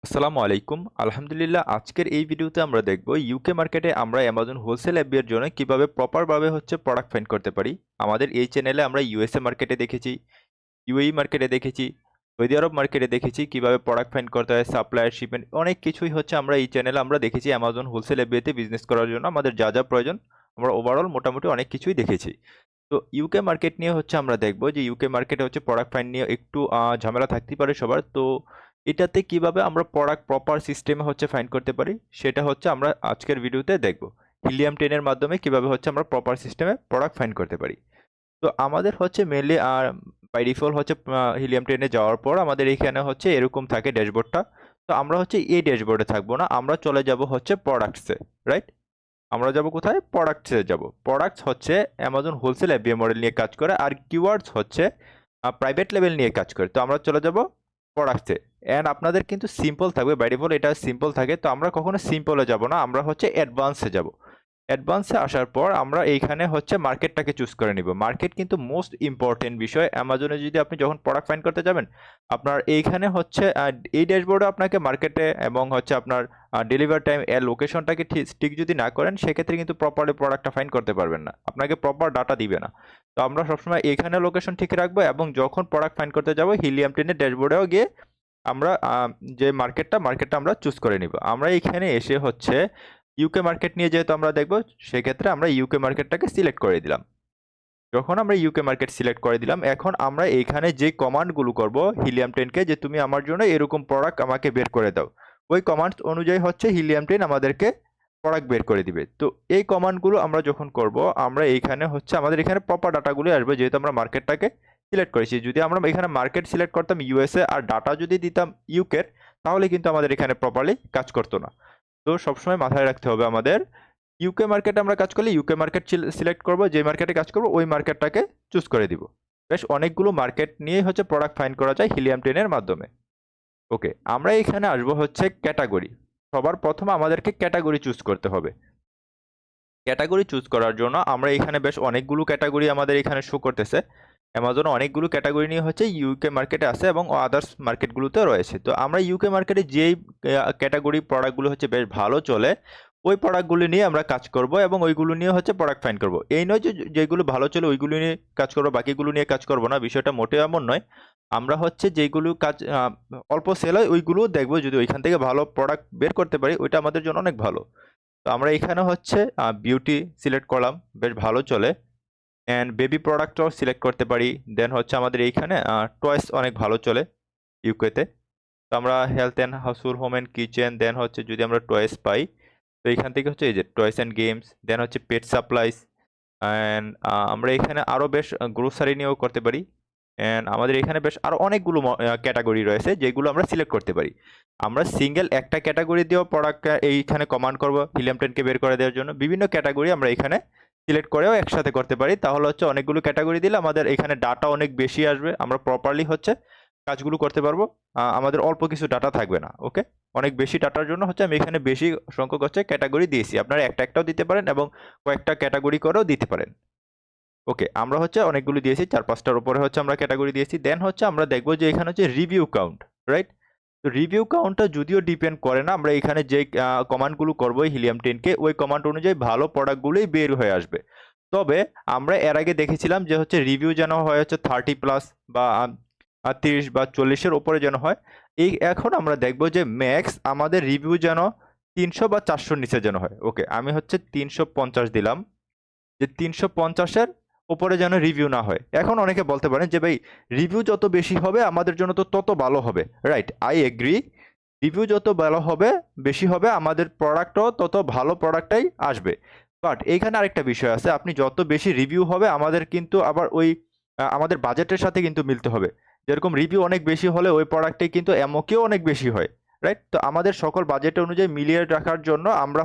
আসসালামু আলাইকুম। আলহামদুলিল্লাহ, আজকের এই ভিডিওতে আমরা দেখব ইউকে মার্কেটে আমরা অ্যামাজন হোলসেল অ্যাপ এর জন্য কিভাবে প্রপারভাবে প্রোডাক্ট ফাইন্ড করতে পারি। আমাদের এই চ্যানেলে আমরা ইউএসএ মার্কেটে দেখেছি, ইউএই মার্কেটে দেখেছি, সৌদি আরব মার্কেটে দেখেছি কিভাবে প্রোডাক্ট ফাইন্ড করতে হয়, সাপ্লায়ার, শিপমেন্ট, অনেক কিছুই আমরা এই চ্যানেলে আমরা দেখেছি। অ্যামাজন হোলসেল অ্যাপ তে বিজনেস করার জন্য আমাদের যা যা প্রয়োজন আমরা ওভারঅল মোটামুটি অনেক কিছুই দেখেছি। তো ইউকে মার্কেট নিয়ে আমরা দেখব যে ইউকে মার্কেটে প্রোডাক্ট ফাইন্ড নিয়ে একটু ঝামেলা থাকতেই পারে সবার। তো এটাতে কিভাবে আমরা প্রোডাক্ট প্রপার সিস্টেমে ফাইন্ড করতে পারি সেটা আমরা আজকের ভিডিওতে দেখব। হিলিয়াম 10 এর মাধ্যমে কিভাবে আমরা প্রপার সিস্টেমে প্রোডাক্ট ফাইন্ড করতে পারি। তো আমাদের মেইনলি বাই ডিফল্ট হিলিয়াম 10 এ যাওয়ার পর আমাদের এখানে এরকম থাকে ড্যাশবোর্ডটা। তো আমরা এই ড্যাশবোর্ডে থাকবো না, আমরা চলে যাব প্রোডাক্টসে, রাইট? আমরা যাব কোথায়? প্রোডাক্টসে যাব। Products Amazon wholesale FBA model নিয়ে কাজ করে, আর কিওয়ার্ডস প্রাইভেট লেভেল নিয়ে কাজ করে। তো আমরা চলে যাব প্রোডাক্টসে। অ্যান্ড আপনাদের কিন্তু সিম্পল থাকবে, বাই ডিফল্ট এটা সিম্পল থাকে। তো আমরা কখনো সিম্পলে যাব না, আমরা অ্যাডভান্সে যাব। অ্যাডভান্সে আসার পর আমরা এইখানে মার্কেটটাকে চুজ করে নিব। মার্কেট কিন্তু মোস্ট ইম্পর্টেন্ট বিষয়। অ্যামাজনে যদি আপনি যখন প্রোডাক্ট ফাইন্ড করতে যাবেন, আপনার এইখানে এই ড্যাশবোর্ডে আপনাকে মার্কেটে এবং আপনার ডেলিভার টাইম এর লোকেশনটাকে ঠিক যদি না করেন, সেক্ষেত্রে কিন্তু প্রপারলি প্রোডাক্টটা ফাইন্ড করতে পারবেন না, আপনাকে প্রপার ডাটা দিবে না। তো আমরা সবসময় এখানে লোকেশন ঠিক রাখবো, এবং যখন প্রোডাক্ট ফাইন্ড করতে যাব হিলিয়াম 10 এর ড্যাশবোর্ডেও গিয়ে আমরা যে মার্কেটটা আমরা চুজ করে নিব। আমরা এখানে এসে ইউকে মার্কেট নিয়ে যেহেতু আমরা দেখব, সেক্ষেত্রে আমরা ইউকে মার্কেটটাকে সিলেক্ট করে দিলাম। যখন আমরা ইউকে মার্কেট সিলেক্ট করে দিলাম, এখন আমরা এইখানে যে কমান্ডগুলো করব হিলিয়াম 10 কে, যে তুমি আমার জন্য এরকম প্রোডাক্ট আমাকে বের করে দাও, ওই কমান্ড অনুযায়ী হিলিয়াম 10 আমাদেরকে প্রোডাক্ট বের করে দিবে। তো এই কমান্ডগুলো আমরা যখন করব, আমরা এইখানে আমাদের এখানে প্রপার ডাটাগুলো আসবে, যেহেতু আমরা মার্কেটটাকে সিলেক্ট করেছি। যদি আমরা এখানে মার্কেট সিলেক্ট করতাম ইউএসএ আর ডাটা যদি দিতাম ইউকের, তাহলে কিন্তু আমাদের এখানে প্রপারলি কাজ করতো না। তো সবসময় মাথায় রাখতে হবে আমাদের, ইউকে মার্কেটে আমরা কাজ করলে ইউকে মার্কেট সিলেক্ট করব, যে মার্কেটে কাজ করব ওই মার্কেটটাকে চুজ করে দিব। বেশ অনেকগুলো মার্কেট নিয়ে প্রোডাক্ট ফাইন্ড করা যায় হিলিয়াম 10 এর মাধ্যমে। ওকে, আমরা এখানে আসবো ক্যাটাগরি। সবার প্রথমে আমাদেরকে ক্যাটাগরি চুজ করতে হবে। ক্যাটাগরি চুজ করার জন্য আমরা এখানে বেশ অনেকগুলো ক্যাটাগরি আমাদের এখানে শো করতেছে। অ্যামাজন অনেকগুলো ক্যাটাগরি নিয়ে ইউকে মার্কেটে আছে এবং আদার্স মার্কেটগুলোতে রয়েছে। তো আমরা ইউকে মার্কেটে যেই ক্যাটাগরি প্রোডাক্টগুলো বেশ ভালো চলে, ওই প্রোডাক্টগুলো নিয়ে আমরা কাজ করব এবং ওইগুলো নিয়ে প্রোডাক্ট ফাইন্ড করব। এই নয় যে যেগুলো ভালো চলে ওইগুলো নিয়ে কাজ করবো, বাকিগুলো নিয়ে কাজ করব না, বিষয়টা মোটেও এমন নয়। আমরা যেগুলো কাজ অল্প সেল হয় ওইগুলো দেখবো, যদি ওইখান থেকে ভালো প্রোডাক্ট বের করতে পারি ওইটা আমাদের জন্য অনেক ভালো। তো আমরা এখানে বিউটি সিলেক্ট করলাম, বেশ ভালো চলে। অ্যান্ড বেবি প্রোডাক্টও সিলেক্ট করতে পারি। দেন আমাদের এইখানে টয়েস অনেক ভালো চলে ইউকেতে। তো আমরা health and household, home and kitchen, then যদি আমরা টয়েস পাই, তো এখান থেকে এই যে toys and games, then pet supplies. And আমরা এখানে আরও বেশ গ্রোসারি নিয়েও করতে পারি। অ্যান্ড আমাদের এখানে বেশ আরও অনেকগুলো ক্যাটাগরি রয়েছে যেগুলো আমরা সিলেক্ট করতে পারি। আমরা সিঙ্গেল একটা ক্যাটাগরি দিয়েও প্রোডাক্ট এইখানে কমান্ড করব হিলিয়াম 10 কে বের করে দেওয়ার জন্য। বিভিন্ন ক্যাটাগরি আমরা এখানে সিলেক্ট করেও একসাথে করতে পারি, তাহলে অনেকগুলো ক্যাটাগরি দিলে আমাদের এখানে ডাটা অনেক বেশি আসবে, আমরা প্রপারলি কাজগুলো করতে পারবো। আমাদের অল্প কিছু ডাটা থাকবে না। ওকে, অনেক বেশি ডাটার জন্য আমি এখানে বেশি সংখ্যক ক্যাটাগরি দিয়েছি। আপনারা একটাও দিতে পারেন এবং কয়েকটা ক্যাটাগরি করেও দিতে পারেন। ওকে, আমরা অনেকগুলো দিয়েছি, 4-5টার উপরে আমরা ক্যাটাগরি দিয়েছি। দেন আমরা দেখবো যে এখানে রিভিউ কাউন্ট, রাইট? তো রিভিউ কাউন্টটা যদিও ডিপেন্ড করে না, আমরা এখানে যে কমান্ডগুলো করবো হিলিয়াম 10 কে, ওই কমান্ড অনুযায়ী ভালো প্রোডাক্টগুলোই বের হয়ে আসবে। তবে আমরা এর আগে দেখেছিলাম যে রিভিউ যেন হয় 30+ বা 30 বা 40-এর উপরে যেন হয়। এখন আমরা দেখবো যে ম্যাক্স আমাদের রিভিউ যেন 300 বা 400-র নিচে যেন হয়। ওকে, আমি 350 দিলাম, যে 350-এর উপরে যেন রিভিউ না হয়। এখন অনেকে বলতে পারেন যে ভাই, রিভিউ যত বেশি হবে আমাদের জন্য তো তত ভালো হবে, রাইট? I agree. রিভিউ যত ভালো হবে, বেশি হবে, আমাদের প্রোডাক্টও তত ভালো প্রোডাক্টটাই আসবে। বাট এইখানে আরেকটা বিষয় আছে, আপনি যত বেশি রিভিউ হবে আমাদের কিন্তু আবার ওই আমাদের বাজেটের সাথে কিন্তু মিলতে হবে। যেরকম রিভিউ অনেক বেশি হলে ওই প্রোডাক্টে কিন্তু এমওকিও অনেক বেশি হয়, রাইট? তো আমাদের সকল বাজেট অনুযায়ী মিলিয়ে রাখার জন্য আমরা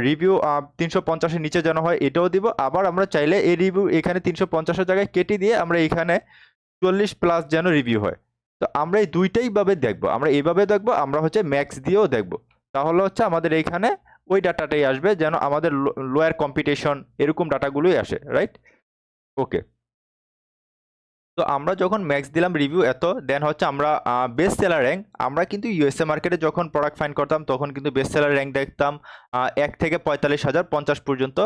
রিভিউ 350-এর নিচে যেন হয় এটাও দিব। আবার আমরা চাইলে এই রিভিউ এখানে 350-এর জায়গায় কেটে দিয়ে আমরা এখানে 40+ যেন রিভিউ হয়। তো আমরা এই দুইটাই ভাবে দেখবো, আমরা এইভাবে দেখবো, আমরা ম্যাক্স দিয়েও দেখবো। তাহলে আমাদের এইখানে ওই ডাটাটাই আসবে, যেন আমাদের লোয়ার কম্পিটিশন এরকম ডাটাগুলোই আসে, রাইট? ওকে, তো আমরা যখন ম্যাক্স দিলাম রিভিউ এত, দেন হচ্ছে আমরা বেস্ট সেলার র্যাঙ্ক, আমরা কিন্তু ইউএসএ মার্কেটে যখন প্রোডাক্ট ফাইন্ড করতাম তখন কিন্তু বেস্ট সেলার র্যাঙ্ক দেখতাম 1 থেকে 45,000 50 পর্যন্ত।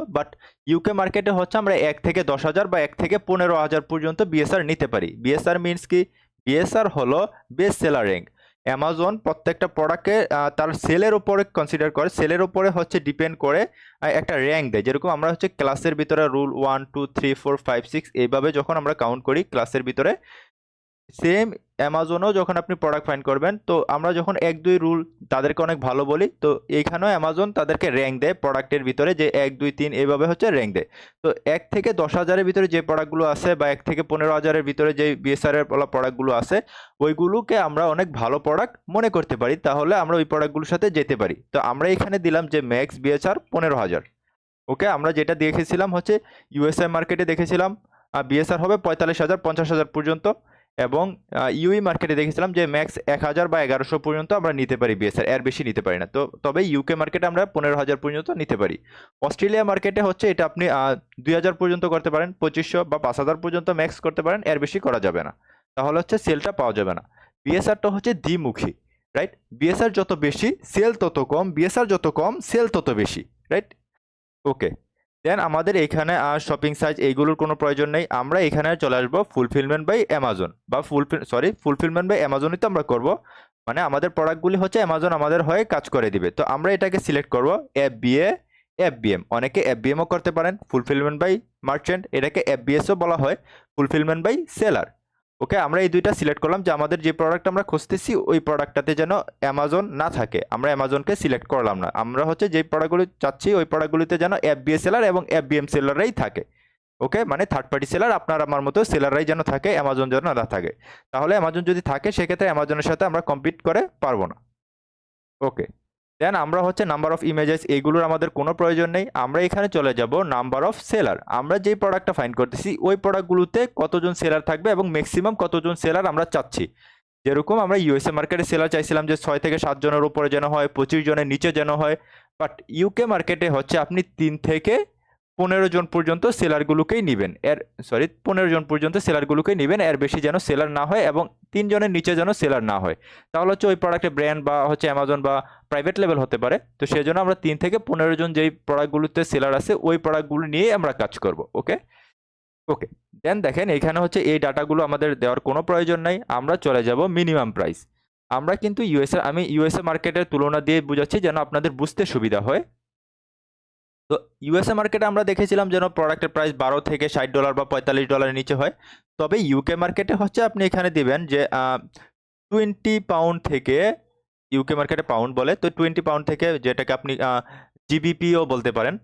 ইউকে মার্কেটে হচ্ছে আমরা 1 থেকে 10,000 বা 1 থেকে 15,000 পর্যন্ত বিএসআর নিতে পারি। বিএসআর মিনস কি? বিএসআর হলো বেস্ট সেলার র্যাঙ্ক। অ্যামাজন প্রত্যেকটা প্রোডাক্টকে তার সেলের উপরে কনসিডার করে, সেলের উপরে হচ্ছে ডিপেন্ড করে একটা র্যাঙ্ক দেয়। যেরকম আমরা হচ্ছে ক্লাসের ভিতরে রুল 1 2 3 4 5 6 এইভাবে যখন আমরা কাউন্ট করি ক্লাসের ভিতরে, সেম অ্যামাজনেও যখন আপনি প্রোডাক্ট ফাইন্ড করবেন, তো আমরা যখন 1 2 রুল তাদেরকে অনেক ভালো বলি, তো এইখানেও অ্যামাজন তাদেরকে র্যাঙ্ক দেয় প্রোডাক্টের ভিতরে, যে 1 2 3 এইভাবে হচ্ছে র্যাঙ্ক দেয়। তো 1 থেকে 10,000-এর ভিতরে যে প্রোডাক্টগুলো আছে বা 1 থেকে 15,000-এর ভিতরে যে বিএসআর এর প্রোডাক্টগুলো আছে, ওইগুলোকে আমরা অনেক ভালো প্রোডাক্ট মনে করতে পারি, তাহলে আমরা ওই প্রোডাক্টগুলোর সাথে যেতে পারি। তো আমরা এখানে দিলাম যে ম্যাক্স বিএসআর 15,000। ওকে, আমরা যেটা দেখেছিলাম হচ্ছে ইউএসএ মার্কেটে দেখেছিলাম বিএসআর হবে 45,000 50,000 পর্যন্ত, এবং ইউই মার্কেটে দেখেছিলাম যে ম্যাক্স 1,000 বা 1,100 পর্যন্ত আমরা নিতে পারি বিএসআর, এর বেশি নিতে পারি না। তো তবে ইউকে মার্কেটে আমরা 15,000 পর্যন্ত নিতে পারি। অস্ট্রেলিয়া মার্কেটে হচ্ছে এটা আপনি 2,000 পর্যন্ত করতে পারেন, 2,500 বা 5,000 পর্যন্ত ম্যাক্স করতে পারেন, এর বেশি করা যাবে না, তাহলে হচ্ছে সেলটা পাওয়া যাবে না। বিএসআরটা হচ্ছে দ্বিমুখী, রাইট? বিএসআর যত বেশি সেল তত কম, বিএসআর যত কম সেল তত বেশি, রাইট? ওকে, দেন আমাদের এখানে আর শপিং সাইজ এইগুলোর কোনো প্রয়োজন নেই। আমরা এখানে চলে আসবো ফুলফিলমেন্ট বাই অ্যামাজন, বা ফুলফিলমেন্ট বাই অ্যামাজনই তো আমরা করব, মানে আমাদের প্রোডাক্টগুলি হচ্ছে অ্যামাজন আমাদের হয়ে কাজ করে দিবে। তো আমরা এটাকে সিলেক্ট করব এফবিএ এফবিএম, অনেকে এফবিএমও করতে পারেন, ফুলফিলমেন্ট বাই মার্চেন্ট, এটাকে এফবিএসও বলা হয়, ফুলফিলমেন্ট বাই সেলার। ওকে, আমরা এই দুইটা সিলেক্ট করলাম যে আমাদের যে প্রোডাক্ট আমরা খুঁজতেছি ওই প্রোডাক্টটাতে যেন অ্যামাজন না থাকে, আমরা অ্যামাজনকে সিলেক্ট করলাম না, আমরা হচ্ছে যে প্রোডাক্টগুলো চাচ্ছি ওই প্রোডাক্টগুলিতে যেন এফবিএ সেলার এবং এফবিএম সেলাররাই থাকে। ওকে, মানে থার্ড পার্টি সেলার আপনার আমার মতো সেলাররাই যেন থাকে, অ্যামাজন যেন না থাকে। তাহলে অ্যামাজন যদি থাকে সেক্ষেত্রে অ্যামাজনের সাথে আমরা কম্পিট করে পারবো না। ওকে, দেন আমরা হচ্ছে নাম্বার অফ ইমেজেস এইগুলোর আমাদের কোনো প্রয়োজন নেই। আমরা এখানে চলে যাব নাম্বার অফ সেলার, আমরা যেই প্রোডাক্টটা ফাইন্ড করতেছি ওই প্রোডাক্টগুলোতে কতজন সেলার থাকবে এবং ম্যাক্সিমাম কতজন সেলার আমরা চাচ্ছি। যেরকম আমরা ইউএসএ মার্কেটে সেলার চাইছিলাম যে 6 থেকে 7 জনের উপরে যেন হয়, 25 জনের নিচে যেন হয়, বাট ইউকে মার্কেটে হচ্ছে আপনি 3 থেকে 15 জন পর্যন্ত সেলারগুলোকেই নেবেন, 15 জন পর্যন্ত সেলারগুলোকেই নেবেন, এর বেশি যেন সেলার না হয় এবং 3 জনের নিচে যেন সেলার না হয়। তাহলে হচ্ছে ওই প্রোডাক্টের ব্র্যান্ড বা হচ্ছে অ্যামাজন বা প্রাইভেট লেভেল হতে পারে, তো সেই জন্য আমরা 3 থেকে 15 জন যেই প্রোডাক্টগুলোতে সেলার আছে ওই প্রোডাক্টগুলো নিয়েই আমরা কাজ করব। ওকে ওকে, দেন দেখেন এখানে হচ্ছে এই ডাটাগুলো আমাদের দেওয়ার কোনো প্রয়োজন নাই। আমরা চলে যাব মিনিমাম প্রাইস। আমরা কিন্তু আমি ইউএসএ মার্কেটের তুলনা দিয়ে বুঝাচ্ছি যেন আপনাদের বুঝতে সুবিধা হয়। তো ইউএসএ মার্কেটে আমরা দেখেছিলাম যেন প্রোডাক্টের প্রাইস $12 থেকে $60 বা $45 নিচে হয়। তবে ইউকে মার্কেটে হচ্ছে আপনি এখানে দিবেন যে 20 পাউন্ড থেকে, ইউকে মার্কেটে পাউন্ড বলে, তো 20 পাউন্ড থেকে, যেটাকে আপনি জিবিপিও বলতে পারেন,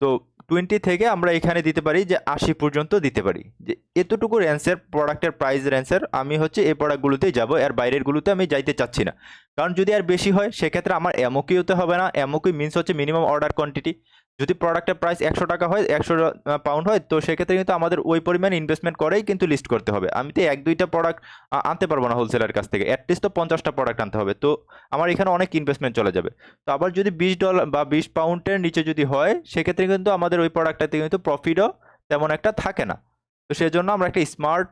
তো 20 থেকে আমরা এখানে দিতে পারি যে 80 পর্যন্ত দিতে পারি, যে এতটুকু রেঞ্জের প্রোডাক্টের প্রাইস রেঞ্জের আমি হচ্ছে এই প্রোডাক্টগুলোতেই যাব, এর বাইরেরগুলোতে আমি যাইতে চাচ্ছি না। কারণ যদি আর বেশি হয় সেক্ষেত্রে আমার এমওকি হতে হবে না। এমওকি মিনস হচ্ছে মিনিমাম অর্ডার কোয়ান্টিটি। যদি প্রোডাক্টের প্রাইস 100 টাকা হয়, 100 পাউন্ড হয়, তো সেক্ষেত্রে কিন্তু আমাদের ওই পরিমাণ ইনভেস্টমেন্ট করেই কিন্তু লিস্ট করতে হবে। আমি তো 1 2টা প্রোডাক্ট আনতে পারবো না হোলসেলার কাছ থেকে, অ্যাটলিস্ট তো 50টা প্রোডাক্ট আনতে হবে, তো আমার এখানে অনেক ইনভেস্টমেন্ট চলে যাবে। তো আবার যদি $20 বা 20 পাউন্ডের নিচে যদি হয় সেক্ষেত্রে কিন্তু আমাদের ওই প্রোডাক্টটাতে কিন্তু প্রফিটও তেমন একটা থাকে না। তো সেই জন্য আমরা একটা স্মার্ট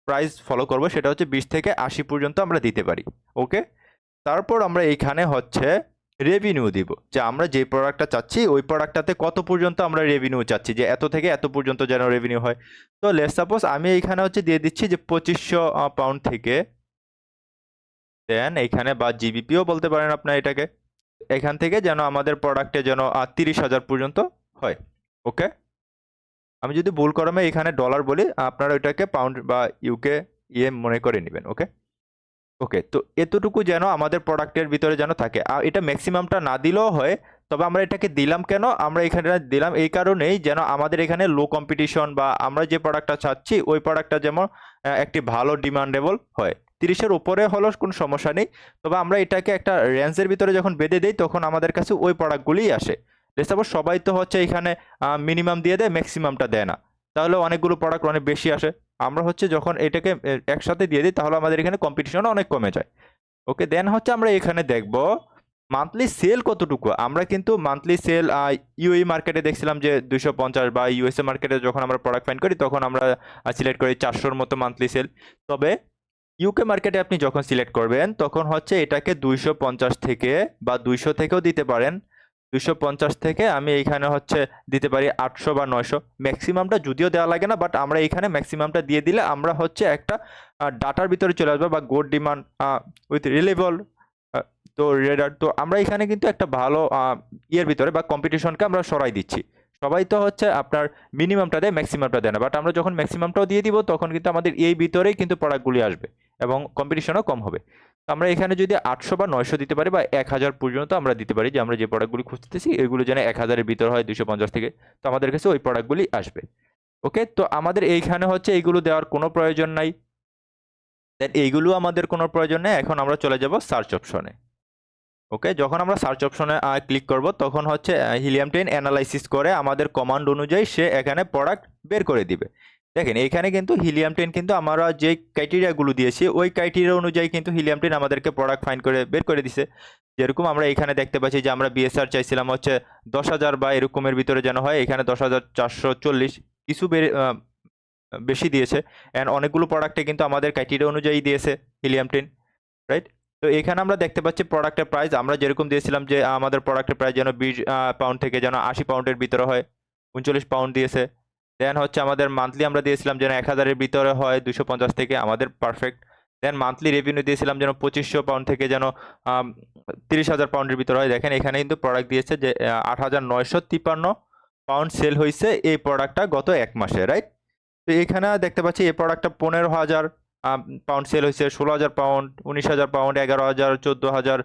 প্রাইস ফলো করব, সেটা হচ্ছে 20 থেকে 80 পর্যন্ত আমরা দিতে পারি। ওকে, তারপর আমরা এইখানে হচ্ছে রেভিনিউ দিব, যে আমরা যে প্রোডাক্টটা চাচ্ছি ওই প্রোডাক্টটাতে কত পর্যন্ত আমরা রেভিনিউ চাচ্ছি, যে এত থেকে এত পর্যন্ত যেন রেভিনিউ হয়। তো লেটস সাপোজ আমি এইখানে হচ্ছে দিয়ে দিচ্ছি যে 2500 পাউন্ড থেকে, দেন এইখানে বা জিবিপিও বলতে পারেন আপনার এটাকে, এখান থেকে যেন আমাদের প্রোডাক্টে যেন 30,000 পর্যন্ত হয়। ওকে, আমি যদি ভুল ক্রমে এখানে ডলার বলি, আপনারা ওইটাকে পাউন্ড বা ইউকে মনে করে নেবেন। ওকে ওকে, তো এতটুকু যেন আমাদের প্রোডাক্টের ভিতরে যেন থাকে, আর এটা ম্যাক্সিমামটা না দিলেও হয়, তবে আমরা এটাকে দিলাম কেন, আমরা এখানে দিলাম এই কারণেই যেন আমাদের এখানে লো কম্পিটিশন বা আমরা যে প্রোডাক্টটা চাচ্ছি ওই প্রোডাক্টটা যেমন একটি ভালো ডিমান্ডেবল হয়। 30-এর উপরে হলো কোনো সমস্যা নেই, তবে আমরা এটাকে একটা রেঞ্জের ভিতরে যখন বেঁধে দিই তখন আমাদের কাছে ওই প্রোডাক্টগুলিই আসে। সাপোজ সবাই তো হচ্ছে এখানে মিনিমাম দিয়ে দেয়, ম্যাক্সিমামটা দেয় না, তাহলে অনেকগুলো প্রোডাক্ট অনেক বেশি আসে। আমরা হচ্ছে যখন এটাকে একসাথে দিয়ে দিই তাহলে আমাদের এখানে কম্পিটিশন অনেক কমে যায়। ওকে, দেন হচ্ছে আমরা এখানে দেখব মান্থলি সেল কতটুকু, আমরা কিন্তু মান্থলি সেল ইউএই মার্কেটে দেখছিলাম যে 250, বা ইউএসএ মার্কেটে যখন আমরা প্রোডাক্ট ফাইন্ড করি তখন আমরা সিলেক্ট করি 400-র মতো মান্থলি সেল। তবে ইউকে মার্কেটে আপনি যখন সিলেক্ট করবেন তখন হচ্ছে এটাকে 250 থেকে বা 200 থেকেও দিতে পারেন। 250 থেকে আমি এইখানে হচ্ছে দিতে পারি 800 বা 900, ম্যাক্সিমামটা যদিও দেওয়া লাগে না, বাট আমরা এখানে ম্যাক্সিমামটা দিয়ে দিলে আমরা হচ্ছে একটা ডাটার ভিতরে চলে আসবো, বা গুড ডিমান্ড উইথ রিলেবল। তো রেডার, তো আমরা এখানে কিন্তু একটা ভালো ইয়ের ভিতরে বা কম্পিটিশনকে আমরা সরাই দিচ্ছি। সবাই তো হচ্ছে আপনার মিনিমামটা দেয়, ম্যাক্সিমামটা দেয় না, বাট আমরা যখন ম্যাক্সিমামটাও দিয়ে দিব তখন কিন্তু আমাদের এই ভিতরেই কিন্তু প্রোডাক্টগুলি আসবে এবং কম্পিটিশনও কম হবে। তো আমরা এখানে যদি 800 বা 900 দিতে পারি, বা 1000 পর্যন্ত আমরা দিতে পারি, যে আমরা যে প্রোডাক্টগুলি খুঁজতেছি এগুলো যেন 1000-এর ভিতর হয়, 250 থেকে, তো আমাদের কাছে ওই প্রোডাক্টগুলি আসবে। ওকে, তো আমাদের এইখানে হচ্ছে এইগুলো দেওয়ার কোনো প্রয়োজন নাই, দেন এইগুলো আমাদের কোনো প্রয়োজন নেই। এখন আমরা চলে যাব সার্চ অপশনে। ওকে, যখন আমরা সার্চ অপশনে ক্লিক করব তখন হচ্ছে হিলিয়াম 10 অ্যানালাইসিস করে আমাদের কমান্ড অনুযায়ী সে এখানে প্রোডাক্ট বের করে দিবে। দেখেন এখানে কিন্তু হিলিয়াম 10 কিন্তু আমরা যে ক্রাইটেরিয়াগুলো দিয়েছি ওই ক্রাইটেরিয়া অনুযায়ী কিন্তু হিলিয়াম 10 আমাদেরকে প্রোডাক্ট ফাইন্ড করে বের করে দিছে। যেরকম আমরা এখানে দেখতে পাচ্ছি যে আমরা বিএসআর চাইছিলাম হচ্ছে 10,000 বা এরকমের ভিতরে যেন হয়, এখানে 10,440 কিছু বেশি দিয়েছে। অ্যান্ড অনেকগুলো প্রোডাক্টে কিন্তু আমাদের ক্রাইটেরিয়া অনুযায়ী দিয়েছে হিলিয়াম 10, রাইট? তো এখানে আমরা দেখতে পাচ্ছি প্রোডাক্টের প্রাইস আমরা যেরকম দিয়েছিলাম যে আমাদের প্রোডাক্টের প্রাইস যেন 20 পাউন্ড থেকে যেন 80 পাউন্ডের ভিতরে হয়, 39 পাউন্ড দিয়েছে। দেন হচ্ছে আমাদের মান্থলি আমরা দিয়েছিলাম যেন 1000-এর ভিতরে হয়, 250 থেকে, আমাদের পারফেক্ট। দেন মান্থলি রেভিনিউ দিয়েছিলাম যেন 2500 পাউন্ড থেকে যেন 30,000 পাউন্ডের ভিতরে হয়। দেখেন এখানে কিন্তু প্রোডাক্ট দিয়েছে যে 8,953 পাউন্ড সেল হয়েছে এই প্রোডাক্টটা গত 1 মাসে, রাইট? তো এখানে দেখতে পাচ্ছি এই প্রোডাক্টটা 15,000 পাউন্ড সেল হয়েছে, 16,000 পাউন্ড, 19,000 পাউন্ড, 11,000, 14,000।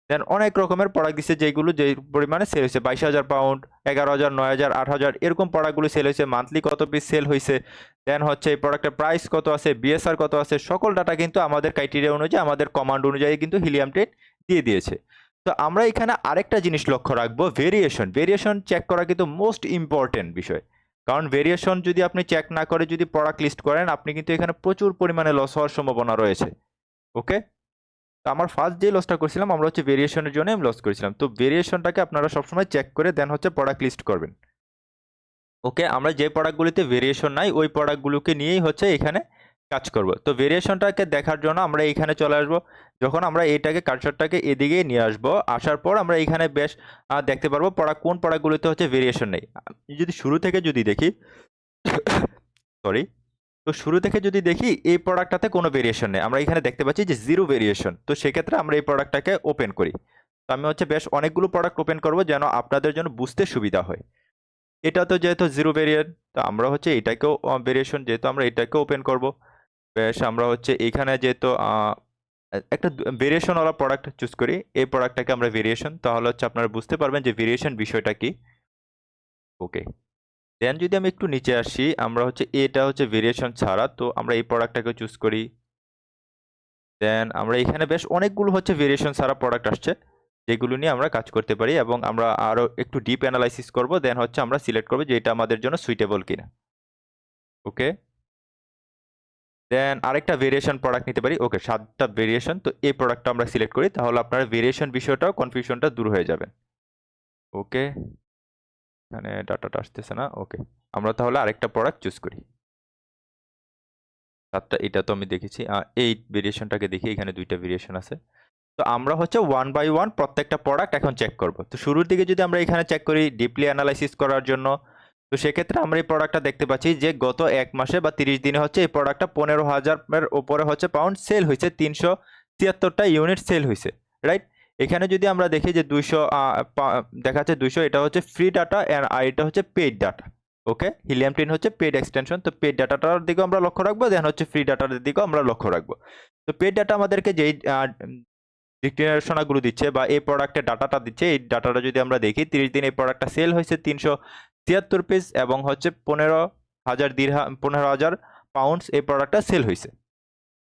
দেন অনেক রকমের প্রোডাক্ট দিচ্ছে যেগুলো যে পরিমাণে সেল হয়েছে, 22,000 পাউন্ড, 11,000, 9,000, 8,000 এরকম প্রোডাক্টগুলো সেল হয়েছে, মান্থলি কত পিস সেল হয়েছে, দেন হচ্ছে এই প্রোডাক্টের প্রাইস কত আছে, বিএসআর কত আছে, সকল ডাটা কিন্তু আমাদের ক্রাইটেরিয়া অনুযায়ী আমাদের কমান্ড অনুযায়ী কিন্তু হিলিয়াম 10 দিয়ে দিয়েছে। তো আমরা এখানে আরেকটা জিনিস লক্ষ্য রাখবো, ভেরিয়েশন চেক করা কিন্তু মোস্ট ইম্পর্টেন্ট বিষয়। কারণ ভেরিয়েশন যদি আপনি চেক না করে যদি প্রোডাক্ট লিস্ট করেন আপনি কিন্তু এখানে প্রচুর পরিমাণে লস হওয়ার সম্ভাবনা রয়েছে। ওকে, তো আমার ফার্স্ট যে লসটা করছিলাম আমরা হচ্ছে ভেরিয়েশনের জন্য আমি লস করেছিলাম। তো ভেরিয়েশনটাকে আপনারা সবসময় চেক করে দেন হচ্ছে প্রোডাক্ট লিস্ট করবেন। ওকে, আমরা যে প্রোডাক্টগুলিতে ভেরিয়েশন নাই ওই প্রোডাক্টগুলোকে নিয়েই হচ্ছে এখানে কাজ করব। তো ভেরিয়েশনটাকে দেখার জন্য আমরা এইখানে চলে আসব। যখন আমরা এইটাকে কার্সরটাকে এদিকে নিয়ে আসব, আসার পর আমরা এইখানে বেশ দেখতে পারবো কোন প্রোডাক্টগুলিতে হচ্ছে ভেরিয়েশন নেই। যদি শুরু থেকে যদি দেখি সরি, তো শুরু থেকে যদি দেখি এই প্রোডাক্টটাতে কোনো ভেরিয়েশন নেই, আমরা এখানে দেখতে পাচ্ছি যে 0 ভেরিয়েশন। তো সেক্ষেত্রে আমরা এই প্রোডাক্টটাকে ওপেন করি। তো আমি হচ্ছে বেশ অনেকগুলো প্রোডাক্ট ওপেন করব যেন আপনাদের জন্য বুঝতে সুবিধা হয়। এটা তো যেহেতু 0 ভেরিয়েন্ট, তো আমরা হচ্ছে এটাকেও ভেরিয়েশন, যেহেতু আমরা এটাকেও ওপেন করব। বেশ, আমরা হচ্ছে এইখানে যেহেতু একটা ভেরিয়েশনওয়ালা প্রোডাক্ট চুজ করি, এই প্রোডাক্টটাকে আমরা ভেরিয়েশন, তাহলে হচ্ছে আপনারা বুঝতে পারবেন যে ভেরিয়েশন বিষয়টা কি। ওকে, দেন যদি আমি একটু নিচে আসি, আমরা হচ্ছে এটা হচ্ছে ভেরিয়েশন ছাড়া, তো আমরা এই প্রোডাক্টটাকে চুজ করি। দেন আমরা এখানে বেশ অনেকগুলো হচ্ছে ভেরিয়েশন ছাড়া প্রোডাক্ট আসছে যেগুলো নিয়ে আমরা কাজ করতে পারি, এবং আমরা আরও একটু ডিপ অ্যানালাইসিস করব। দেন হচ্ছে আমরা সিলেক্ট করবো যে এটা আমাদের জন্য সুইটেবল কিনা। ওকে, দেন আরেকটা ভেরিয়েশন প্রোডাক্ট নিতে পারি। ওকে, 7টা ভেরিয়েশন, তো এই প্রোডাক্টটা আমরা সিলেক্ট করি, তাহলে আপনার ভেরিয়েশন বিষয়টাও কনফিউশনটা দূর হয়ে যাবে। ওকে, এখানে ডাটাটা আসতেছে না। ওকে, আমরা তাহলে আরেকটা প্রোডাক্ট চুজ করি। 7টা, এটা তো আমি দেখেছি। এই ভেরিয়েশনটাকে দেখি, এখানে 2টা ভেরিয়েশন আছে। তো আমরা হচ্ছে 1 বাই 1 প্রত্যেকটা প্রোডাক্ট এখন চেক করব। তো শুরুর দিকে যদি আমরা এখানে চেক করি ডিপলি অ্যানালাইসিস করার জন্য, তো সেক্ষেত্রে আমরা এই প্রোডাক্টটা দেখতে পাচ্ছি যে গত 1 মাসে বা 30 দিনে হচ্ছে এই প্রোডাক্টটা 15,000-এর উপরে হচ্ছে পাউন্ড সেল হয়েছে, 373টা ইউনিট সেল হয়েছে, রাইট? এখানে যদি আমরা দেখি যে 200 দেখাচ্ছে 200, এটা হচ্ছে ফ্রি ডাটা, আর এটা হচ্ছে পেইড ডাটা। ওকে, হিলিয়াম 10 হচ্ছে পেইড এক্সটেনশন, তো পেইড ডাটাটার দিকেও আমরা লক্ষ্য রাখবো, দেন হচ্ছে ফ্রি ডাটার দিকেও আমরা লক্ষ্য রাখবো। তো পেইড ডাটা আমাদেরকে যেই ডিক্লারেশনগুলো দিচ্ছে বা এই প্রোডাক্টের ডাটাটা দিচ্ছে, এই ডাটাটা যদি আমরা দেখি 30 দিন এই প্রোডাক্টটা সেল হয়েছে 373 পিস, এবং হচ্ছে 15,000 পাউন্ডস এই প্রোডাক্টটা সেল হয়েছে।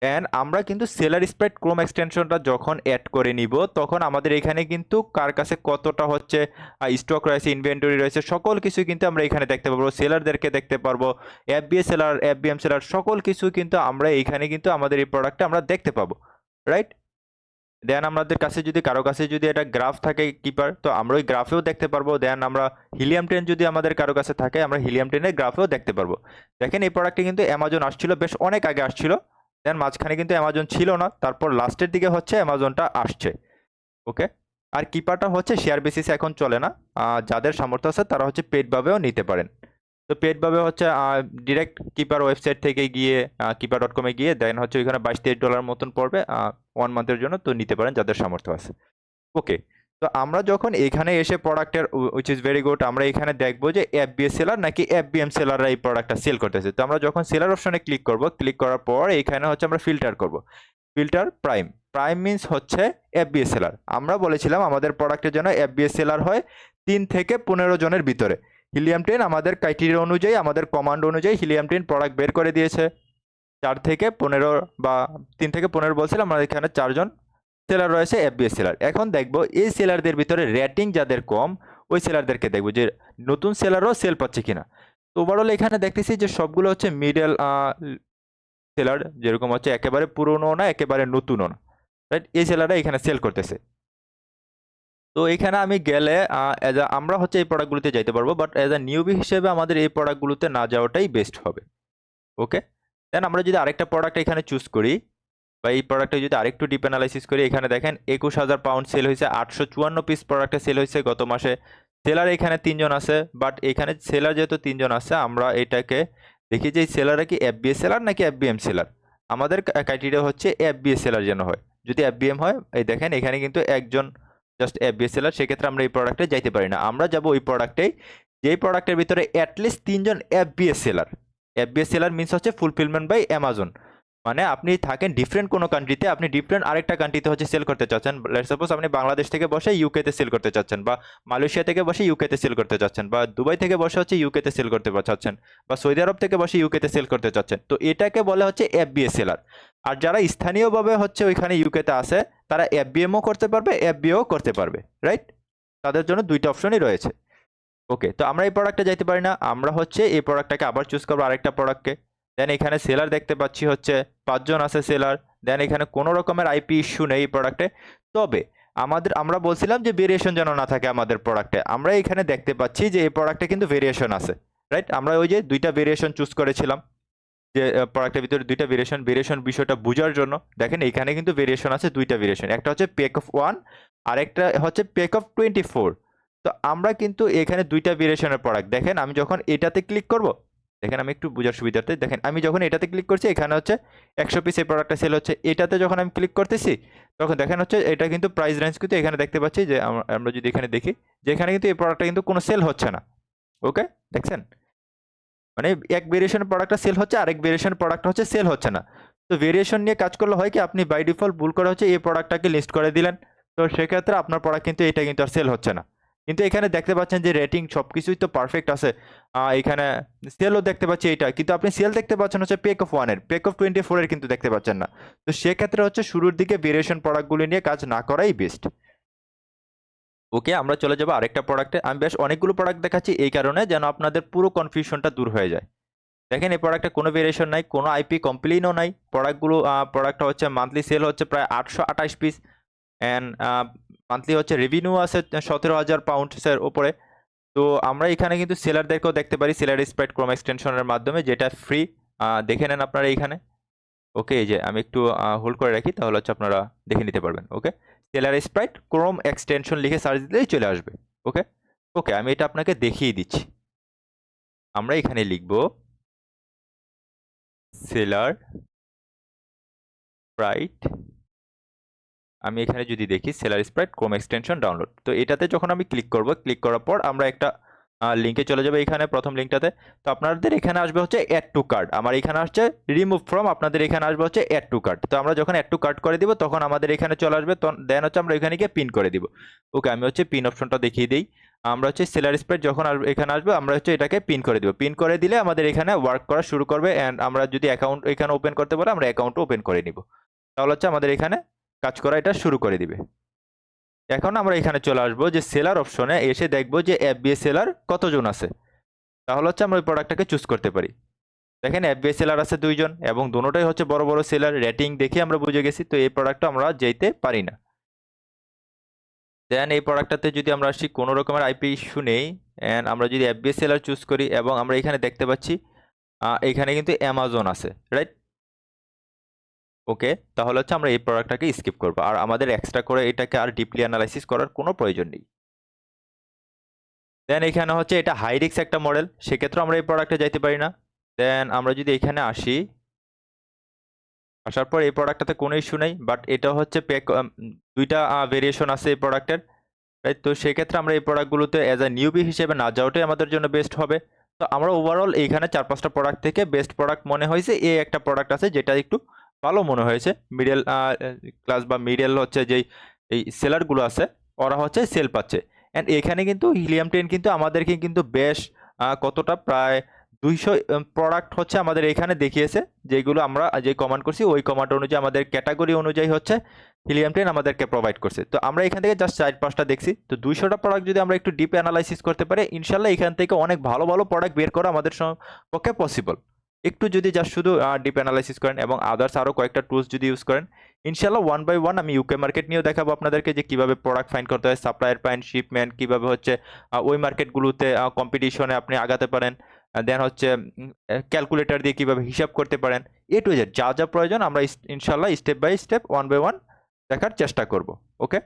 অ্যান্ড আমরা কিন্তু সেলার স্প্রেড ক্রোম এক্সটেনশনটা যখন অ্যাড করে নিব তখন আমাদের এখানে কিন্তু কার কাছে কতটা হচ্ছে স্টক রয়েছে, ইনভেন্টরি রয়েছে, সকল কিছু কিন্তু আমরা এখানে দেখতে পারবো, সেলারদেরকে দেখতে পারবো, এফবিএ সেলার, এফবিএম সেলার, সকল কিছু কিন্তু আমরা এখানে কিন্তু আমাদের এই প্রোডাক্টটা আমরা দেখতে পাবো, রাইট? দেন আমাদের কাছে যদি কারো কাছে যদি এটা গ্রাফ থাকে কিপার, তো আমরা ওই গ্রাফেও দেখতে পারবো। দেন আমরা হিলিয়াম 10 যদি আমাদের কারো কাছে থাকে, আমরা হিলিয়াম 10 এর গ্রাফেও দেখতে পারবো। দেখেন এই প্রোডাক্টটি কিন্তু অ্যামাজন আসছিল, বেশ অনেক আগে আসছিল। দেন মাঝখানে কিন্তু অ্যামাজন ছিল না, তারপর লাস্টের দিকে হচ্ছে অ্যামাজনটা আসছে। ওকে, আর কিপারটা হচ্ছে শেয়ার বেসিসে এখন চলে না। যাদের সামর্থ্য আছে তারা হচ্ছে পেড ভাবেও নিতে পারেন। তো পেড ভাবে হচ্ছে ডিরেক্ট কিপার ওয়েবসাইট থেকে গিয়ে কিপার.com-এ গিয়ে দেন হচ্ছে ওইখানে $22-23 মতন পড়বে 1 মান্থের জন্য, তো নিতে পারেন যাদের সামর্থ্য আছে। ওকে, তো আমরা যখন এখানে এসে প্রোডাক্টের উইচ ইজ ভেরি গুড, আমরা এখানে দেখবো যে এফবিএস সেলার নাকি এফবিএম সেলাররা এই প্রোডাক্টটা সেল করতেছে। তো আমরা যখন সেলার অপশনে ক্লিক করব, ক্লিক করার পর এখানে হচ্ছে আমরা ফিল্টার করব। ফিল্টার প্রাইম, প্রাইম মিন্স হচ্ছে এফবিএস সেলার। আমরা বলেছিলাম আমাদের প্রোডাক্টের জন্য এফবিএস সেলার হয় 3 থেকে 15 জনের ভিতরে। হিলিয়াম 10 আমাদের ক্রাইটেরিয়া অনুযায়ী, আমাদের কমান্ড অনুযায়ী হিলিয়াম 10 প্রোডাক্ট বের করে দিয়েছে 4 থেকে 15 বা 3 থেকে 15 বলছিলাম, আমরা এখানে 4 জন সেলার রয়েছে এফবিএস সেলার। এখন দেখবো এই সেলারদের ভিতরে রেটিং যাদের কম, ওই সেলারদেরকে দেখবো যে নতুন সেলারও সেল পাচ্ছে কিনা। তো ওভারঅল এখানে দেখতেছি যে সবগুলো হচ্ছে মিডল সেলার, যেরকম হচ্ছে একেবারে পুরনো না একেবারে নতুনও না, রাইট? এই সেলাররা এখানে সেল করতেছে। তো এখানে আমি গেলে আমরা হচ্ছে এই প্রোডাক্টগুলোতে যাইতে পারবো, বাট অ্যাজ আ নিউবি হিসেবে আমাদের এই প্রোডাক্টগুলোতে না যাওয়াটাই বেস্ট হবে। ওকে, দেন আমরা যদি আরেকটা প্রোডাক্ট এখানে চুজ করি, বা এই প্রোডাক্টে যদি আরেকটু ডিপ অ্যানালাইসিস করি, এখানে দেখেন 21,000 পাউন্ড সেল হয়েছে, 854 পিস প্রোডাক্টে সেল হয়েছে গত মাসে। সেলার এখানে 3 জন আছে, বাট এখানে সেলার যেহেতু 3 জন আছে, আমরা এটাকে দেখি যে এই সেলাররা কি এফবিএস সেলার নাকি এফবিএম সেলার। আমাদের ক্রাইটেরিয়া হচ্ছে এফবিএস সেলার যেন হয়। যদি এফবিএম হয়, এই দেখেন এখানে কিন্তু একজন জাস্ট এফবিএস সেলার, সেক্ষেত্রে আমরা এই প্রোডাক্টে যাইতে পারি না। আমরা যাব ওই প্রোডাক্টেই যেই প্রোডাক্টের ভিতরে অ্যাটলিস্ট 3 জন FBS seller. FBS seller means হচ্ছে ফুলফিলমেন্ট বাই অ্যামাজন, মানে আপনি থাকেন ডিফারেন্ট কোনো কান্ট্রিতে, আপনি ডিফারেন্ট আরেকটা কান্ট্রিতে হচ্ছে সেল করতে চাচ্ছেন। লেটস সাপোজ আপনি বাংলাদেশ থেকে বসে ইউকেতে সেল করতে চাচ্ছেন, বা মালয়েশিয়া থেকে বসে ইউকেতে সেল করতে চাচ্ছেন, বা দুবাই থেকে বসে হচ্ছে ইউকেতে সেল করতে চাচ্ছেন, বা সৌদি আরব থেকে বসে ইউকেতে সেল করতে চাচ্ছেন। তো এটাকে বলে হচ্ছে এফবিএস সেলার। আর যারা স্থানীয়ভাবে হচ্ছে ওইখানে ইউকেতে আছে, তারা এফবিএমও করতে পারবে, এফবিও করতে পারবে, রাইট? তাদের জন্য দুইটা অপশনই রয়েছে। ওকে, তো আমরা এই প্রোডাক্টে যাইতে পারি না, আমরা হচ্ছে এই প্রোডাক্টটাকে আবার চুজ করবো আরেকটা প্রোডাক্টকে। দেন এখানে সেলার দেখতে পাচ্ছি হচ্ছে 5 জন আছে সেলার। দেন এখানে কোনো রকমের আইপি ইস্যু নেই এই প্রোডাক্টে। তবে আমরা বলছিলাম যে ভেরিয়েশন যেন না থাকে আমাদের প্রোডাক্টে, আমরা এখানে দেখতে পাচ্ছি যে এই প্রোডাক্টে কিন্তু ভেরিয়েশন আছে, রাইট? আমরা ওই যে দুইটা ভেরিয়েশন চুজ করেছিলাম, যে প্রোডাক্টের ভিতরে দুইটা ভেরিয়েশন বিষয়টা বোঝার জন্য। দেখেন এখানে কিন্তু ভেরিয়েশন আছে, দুইটা ভেরিয়েশন, একটা হচ্ছে পেক অফ 1 আর একটা হচ্ছে পেক অফ 24। তো আমরা কিন্তু এখানে দুইটা ভেরিয়েশনের প্রোডাক্ট, দেখেন আমি যখন এটাতে ক্লিক করব, দেখেন আমি একটু বোঝার সুবিধার্থে দেখেন, আমি যখন এটাতে ক্লিক করছি এখানে হচ্ছে 100 পিস এই প্রোডাক্টটা সেল হচ্ছে। এটাতে যখন আমি ক্লিক করতেছি তখন দেখেন হচ্ছে এটা কিন্তু প্রাইস রেঞ্জ কিন্তু এখানে দেখতে পাচ্ছি যে আমরা যদি এখানে দেখি যে এখানে কিন্তু এই প্রোডাক্টটা কিন্তু কোনো সেল হচ্ছে না। ওকে, দেখছেন? মানে এক ভেরিয়েশনের প্রোডাক্টটা সেল হচ্ছে, আরেক ভেরিয়েশনের প্রোডাক্টটা হচ্ছে সেল হচ্ছে না। তো ভেরিয়েশন নিয়ে কাজ করলে হয় কি, আপনি বাই ডিফল্ট ভুল করে হচ্ছে এই প্রোডাক্টটাকে লিস্ট করে দিলেন, তো সেক্ষেত্রে আপনার প্রোডাক্ট কিন্তু এটা কিন্তু আর সেল হচ্ছে না। কিন্তু এখানে দেখতে পাচ্ছেন যে রেটিং সব কিছুই তো পারফেক্ট আছে। এখানে সেলও দেখতে পাচ্ছি এইটা, কিন্তু আপনি সেল দেখতে পাচ্ছেন হচ্ছে পেক অফ 1 এর, পেক অফ 24 এর কিন্তু দেখতে পাচ্ছেন না। তো সেক্ষেত্রে হচ্ছে শুরুর দিকে ভেরিয়েশন প্রোডাক্টগুলি নিয়ে কাজ না করাই বেস্ট। ওকে, আমরা চলে যাবো আরেকটা প্রোডাক্টে। আমি বেশ অনেকগুলো প্রোডাক্ট দেখাচ্ছি এই কারণে যেন আপনাদের পুরো কনফিউশনটা দূর হয়ে যায়। দেখেন এই প্রোডাক্টে কোনো ভেরিয়েশন নাই, কোনো আইপি কমপ্লেইনও নাই। প্রোডাক্টটা হচ্ছে মান্থলি সেল হচ্ছে প্রায় 828 পিস, অ্যান্ড মান্থলি হচ্ছে রেভিনিউ আছে 17,000 পাউন্ডসের উপরে। তো আমরা এখানে কিন্তু সেলারদেরকেও দেখতে পারি সেলার স্প্রাইট ক্রোম এক্সটেনশনের মাধ্যমে, যেটা ফ্রি। দেখে নেন আপনারা এইখানে। ওকে, এই যে আমি একটু হোল্ড করে রাখি, তাহলে হচ্ছে আপনারা দেখে নিতে পারবেন। ওকে, সেলার স্প্রাইট ক্রোম এক্সটেনশন লিখে সার্চ দিলেই চলে আসবে। ওকে ওকে, আমি এটা আপনাকে দেখিয়ে দিচ্ছি। আমরা এখানে লিখবো সেলার স্প্রাইট, আমি এখানে যদি দেখি seller Sprite Chrome extension download, তো এটাতে যখন আমি ক্লিক করব, ক্লিক করার পর আমরা একটা লিঙ্কে চলে যাবে, এখানে প্রথম লিঙ্কটাতে। তো আপনাদের এখানে আসবে হচ্ছে অ্যাড টু কার্ট, আমার এখানে আসছে রিমুভ ফ্রম, আপনাদের এখানে আসবে হচ্ছে অ্যাড টু কার্ট। তো আমরা যখন অ্যাড টু কার্ট করে দিব তখন আমাদের এখানে চলে আসবে, দেন হচ্ছে আমরা এখানে গিয়ে পিন করে দিব। ওকে, আমি হচ্ছে পিন অপশনটা দেখিয়ে দিই। আমরা হচ্ছে সেলার স্প্রাইট যখন এখানে আসবে আমরা হচ্ছে এটাকে পিন করে দিব। পিন করে দিলে আমাদের এখানে ওয়ার্ক করা শুরু করবে, অ্যান্ড আমরা যদি অ্যাকাউন্ট এখানে ওপেন করতে বলে আমরা অ্যাকাউন্টও ওপেন করে নিব, তাহলে হচ্ছে আমাদের এখানে কাজ করা এটা শুরু করে দিবে। এখন আমরা এখানে চলে আসবো যে সেলার অপশনে, এসে দেখবো যে এফবিএস সেলার কতজন আছে, তাহলে হচ্ছে আমরা ওই প্রোডাক্টটাকে চুজ করতে পারি। দেখেন এফবিএস সেলার আছে 2 জন, এবং দুটোটাই হচ্ছে বড় বড় সেলার। রেটিং দেখে আমরা বুঝে গেছি, তো এই প্রোডাক্টটা আমরা যেতে পারি না। দেন এই প্রোডাক্টটাতে যদি আমরা আসি কোনো রকমের আইপি ইস্যু নেই, অ্যান্ড আমরা যদি এফবিএস সেলার চুজ করি এবং আমরা এখানে দেখতে পাচ্ছি এখানে কিন্তু অ্যামাজন আছে, রাইট? ওকে, তাহলে হচ্ছে আমরা এই প্রোডাক্টটাকে স্কিপ করবো, আর আমাদের এক্সট্রা করে এটাকে আর ডিপলি অ্যানালাইসিস করার কোনো প্রয়োজন নেই। দেন এখানে হচ্ছে এটা হাই রিস্ক একটা মডেল, সেক্ষেত্রে আমরা এই প্রোডাক্টে যাইতে পারি না। দেন আমরা যদি এখানে আসার পর এই প্রোডাক্টটাতে কোনো ইস্যু নেই, বাট এটা হচ্ছে দুইটা ভেরিয়েশন আছে এই প্রোডাক্টের, রাইট? তো সেক্ষেত্রে আমরা এই প্রোডাক্টগুলোতে অ্যাজ আ নিউবি হিসেবে না যাওয়াটাই আমাদের জন্য বেস্ট হবে। তো আমরা ওভারঅল এইখানে 4-5টা প্রোডাক্ট থেকে বেস্ট প্রোডাক্ট মনে হয়েছে এই একটা প্রোডাক্ট আছে যেটা একটু ভালো মনে হয়েছে। মিডল ক্লাস বা মিডল হচ্ছে যেই এই সেলারগুলো আছে ওরা হচ্ছে সেল পাচ্ছে। অ্যান্ড এখানে কিন্তু হিলিয়াম 10 কিন্তু আমাদেরকে কিন্তু বেশ কতটা প্রায় 200 প্রোডাক্ট হচ্ছে আমাদের এখানে দেখিয়েছে, যেগুলো আমরা যে কমান্ড করছি ওই কমান্ড অনুযায়ী আমাদের ক্যাটাগরি অনুযায়ী হচ্ছে হিলিয়াম 10 আমাদেরকে প্রোভাইড করছে। তো আমরা এখান থেকে জাস্ট 4-5টা দেখছি, তো 200টা প্রোডাক্ট যদি আমরা একটু ডিপ অ্যানালাইসিস করতে পারি ইনশাল্লাহ এখান থেকে অনেক ভালো ভালো প্রোডাক্ট বের করা আমাদের পক্ষে পসিবল। একটু যদি জাস্ট শুধু ডিপ অ্যানালাইসিস করেন এবং আদার্স আরও কয়েকটা টুলস যদি ইউজ করেন ইনশাল্লাহ 1 বাই 1 আমি ইউকে মার্কেট নিয়েও দেখাবো আপনাদেরকে যে কীভাবে প্রোডাক্ট ফাইন্ড করতে হয়, সাপ্লায়ার ফাইন্ড, শিপমেন্ট, কীভাবে হচ্ছে ওই মার্কেটগুলোতে কম্পিটিশনে আপনি আগাতে পারেন, দেন হচ্ছে ক্যালকুলেটর দিয়ে কীভাবে হিসাব করতে পারেন, এ টু জেড যা যা প্রয়োজন আমরা ইনশাল্লাহ স্টেপ বাই স্টেপ 1 বাই 1 দেখার চেষ্টা করব। ওকে,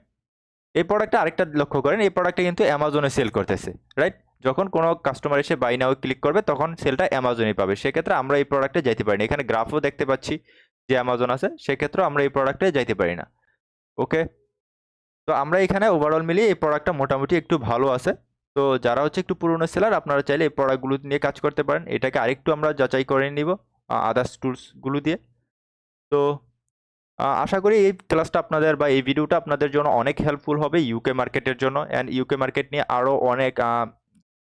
এই প্রোডাক্টটা আরেকটা লক্ষ্য করেন, এই প্রোডাক্টটা কিন্তু অ্যামাজনে সেল করতেছে, রাইট? যখন কোনো কাস্টমার এসে বাই নাও ক্লিক করবে তখন সেলটা অ্যামাজনেই পাবে, সেক্ষেত্রে আমরা এই প্রোডাক্টে যাইতে পারি না। এখানে গ্রাফও দেখতে পাচ্ছি যে অ্যামাজন আছে, সেক্ষেত্রে আমরা এই প্রোডাক্টে যাইতে পারি না। ওকে, তো আমরা এখানে ওভারঅল মিলিয়ে এই প্রোডাক্টটা মোটামুটি একটু ভালো আছে। তো যারা হচ্ছে একটু পুরনো সেলার আপনারা চাইলে এই প্রোডাক্টগুলো নিয়ে কাজ করতে পারেন। এটাকে আরেকটু আমরা যাচাই করে নিব আদার্স টুলসগুলো দিয়ে। তো আশা করি এই ক্লাসটা আপনাদের বা এই ভিডিওটা আপনাদের জন্য অনেক হেল্পফুল হবে ইউকে মার্কেটের জন্য। অ্যান্ড ইউকে মার্কেট নিয়ে আরও অনেক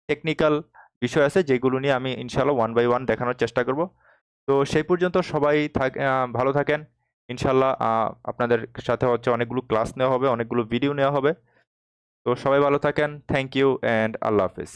টেকনিক্যাল বিষয় আছে যেগুলো নিয়ে আমি ইনশাল্লাহ 1 বাই 1 দেখানোর চেষ্টা করব। তো সেই পর্যন্ত সবাই ভালো থাকেন। ইনশাল্লাহ আপনাদের সাথে হচ্ছে অনেকগুলো ক্লাস নেওয়া হবে, অনেকগুলো ভিডিও নেওয়া হবে। তো সবাই ভালো থাকেন। থ্যাংক ইউ অ্যান্ড আল্লাহ হাফেজ।